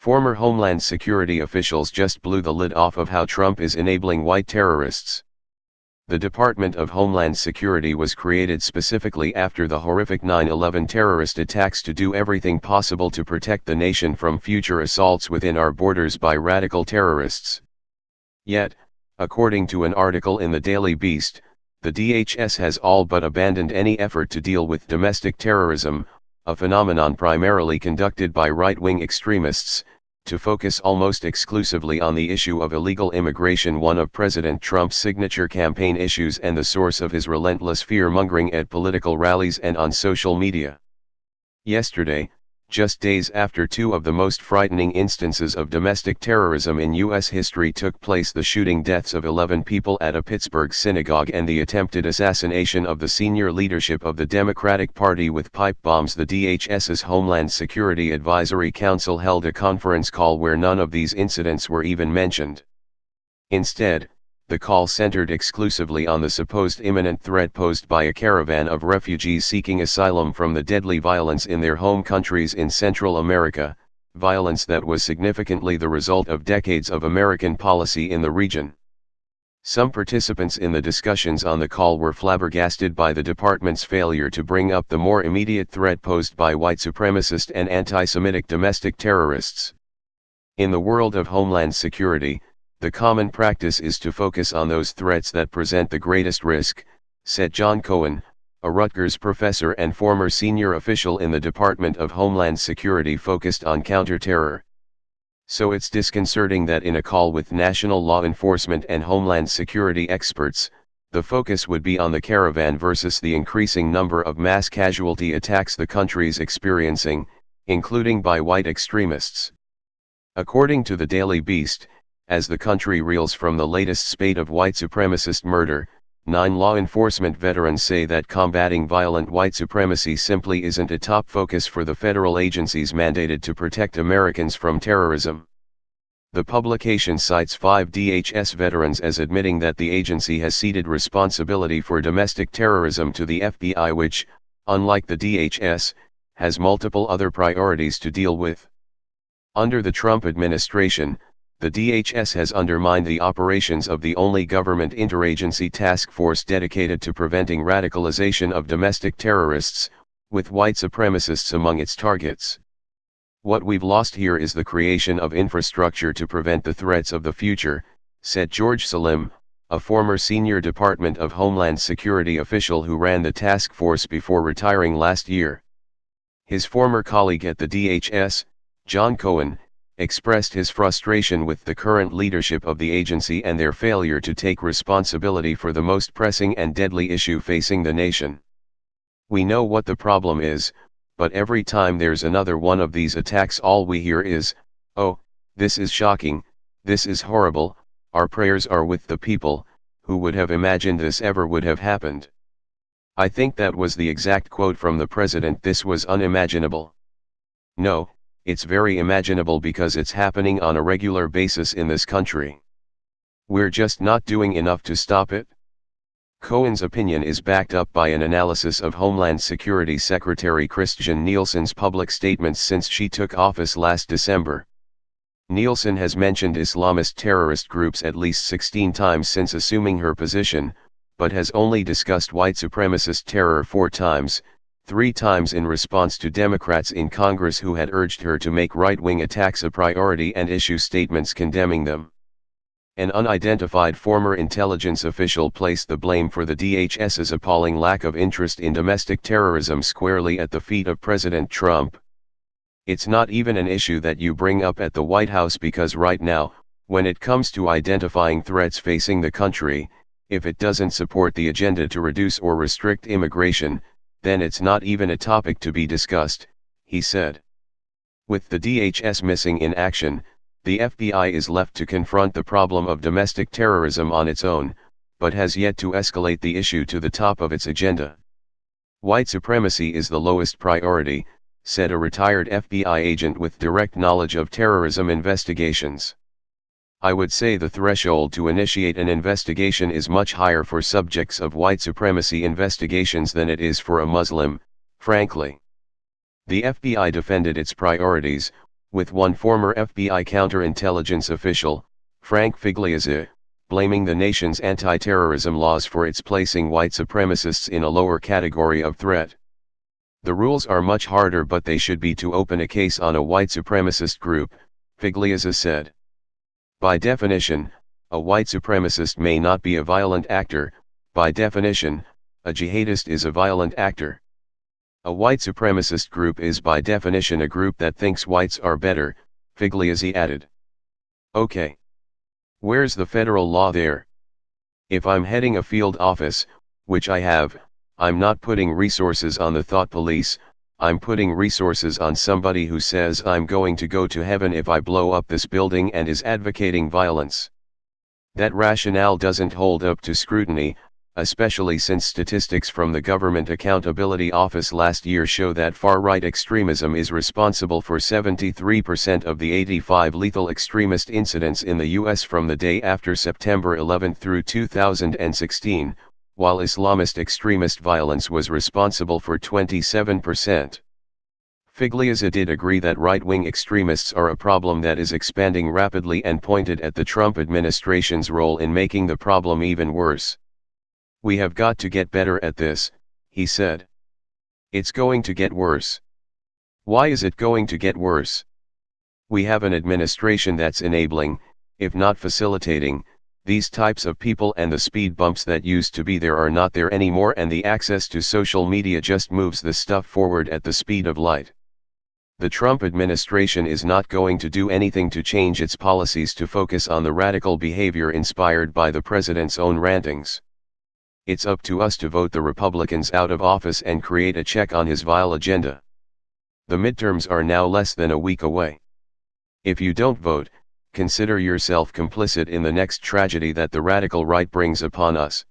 Former Homeland Security officials just blew the lid off of how Trump is enabling white terrorists. The Department of Homeland Security was created specifically after the horrific 9/11 terrorist attacks to do everything possible to protect the nation from future assaults within our borders by radical terrorists. Yet, according to an article in the Daily Beast, the DHS has all but abandoned any effort to deal with domestic terrorism, a phenomenon primarily conducted by right-wing extremists, to focus almost exclusively on the issue of illegal immigration, one of President Trump's signature campaign issues and the source of his relentless fear-mongering at political rallies and on social media. Yesterday, just days after two of the most frightening instances of domestic terrorism in U.S. history took place, the shooting deaths of 11 people at a Pittsburgh synagogue and the attempted assassination of the senior leadership of the Democratic Party with pipe bombs, the DHS's Homeland Security Advisory Council held a conference call where none of these incidents were even mentioned. Instead, the call centered exclusively on the supposed imminent threat posed by a caravan of refugees seeking asylum from the deadly violence in their home countries in Central America, violence that was significantly the result of decades of American policy in the region. Some participants in the discussions on the call were flabbergasted by the department's failure to bring up the more immediate threat posed by white supremacist and anti-Semitic domestic terrorists. In the world of Homeland Security, the common practice is to focus on those threats that present the greatest risk, said John Cohen, a Rutgers professor and former senior official in the Department of Homeland Security focused on counterterror. So it's disconcerting that in a call with national law enforcement and Homeland Security experts, the focus would be on the caravan versus the increasing number of mass casualty attacks the country's experiencing, including by white extremists. According to the Daily Beast, as the country reels from the latest spate of white supremacist murder, 9 law enforcement veterans say that combating violent white supremacy simply isn't a top focus for the federal agencies mandated to protect Americans from terrorism. The publication cites 5 DHS veterans as admitting that the agency has ceded responsibility for domestic terrorism to the FBI, which, unlike the DHS, has multiple other priorities to deal with. Under the Trump administration, the DHS has undermined the operations of the only government interagency task force dedicated to preventing radicalization of domestic terrorists, with white supremacists among its targets. What we've lost here is the creation of infrastructure to prevent the threats of the future, said George Salim, a former senior Department of Homeland Security official who ran the task force before retiring last year. His former colleague at the DHS, John Cohen, expressed his frustration with the current leadership of the agency and their failure to take responsibility for the most pressing and deadly issue facing the nation. We know what the problem is, but every time there's another one of these attacks, all we hear is, "Oh, this is shocking, this is horrible, our prayers are with the people, who would have imagined this ever would have happened." I think that was the exact quote from the president. This was unimaginable. No, it's very imaginable because it's happening on a regular basis in this country. We're just not doing enough to stop it. Cohen's opinion is backed up by an analysis of Homeland Security Secretary Christian Nielsen's public statements since she took office last December. Nielsen has mentioned Islamist terrorist groups at least 16 times since assuming her position, but has only discussed white supremacist terror 4 times, 3 times in response to Democrats in Congress who had urged her to make right-wing attacks a priority and issue statements condemning them. An unidentified former intelligence official placed the blame for the DHS's appalling lack of interest in domestic terrorism squarely at the feet of President Trump. It's not even an issue that you bring up at the White House because right now, when it comes to identifying threats facing the country, if it doesn't support the agenda to reduce or restrict immigration, then it's not even a topic to be discussed, he said. With the DHS missing in action, the FBI is left to confront the problem of domestic terrorism on its own, but has yet to escalate the issue to the top of its agenda. White supremacy is the lowest priority, said a retired FBI agent with direct knowledge of terrorism investigations. I would say the threshold to initiate an investigation is much higher for subjects of white supremacy investigations than it is for a Muslim, frankly. The FBI defended its priorities, with one former FBI counterintelligence official, Frank Figliuzzi, blaming the nation's anti-terrorism laws for its placing white supremacists in a lower category of threat. The rules are much harder, but they should be to open a case on a white supremacist group, Figliuzzi said. By definition, a white supremacist may not be a violent actor. By definition, a jihadist is a violent actor. A white supremacist group is by definition a group that thinks whites are better, Figliuzzi added. Okay. Where's the federal law there? If I'm heading a field office, which I have, I'm not putting resources on the thought police, I'm putting resources on somebody who says I'm going to go to heaven if I blow up this building and is advocating violence. That rationale doesn't hold up to scrutiny, especially since statistics from the Government Accountability Office last year show that far-right extremism is responsible for 73% of the 85 lethal extremist incidents in the U.S. from the day after September 11 through 2016, while Islamist extremist violence was responsible for 27%. Figliuzzi did agree that right-wing extremists are a problem that is expanding rapidly and pointed at the Trump administration's role in making the problem even worse. We have got to get better at this, he said. It's going to get worse. Why is it going to get worse? We have an administration that's enabling, if not facilitating, these types of people, and the speed bumps that used to be there are not there anymore, and the access to social media just moves the stuff forward at the speed of light. The Trump administration is not going to do anything to change its policies to focus on the radical behavior inspired by the president's own rantings. It's up to us to vote the Republicans out of office and create a check on his vile agenda. The midterms are now less than a week away. If you don't vote, consider yourself complicit in the next tragedy that the radical right brings upon us.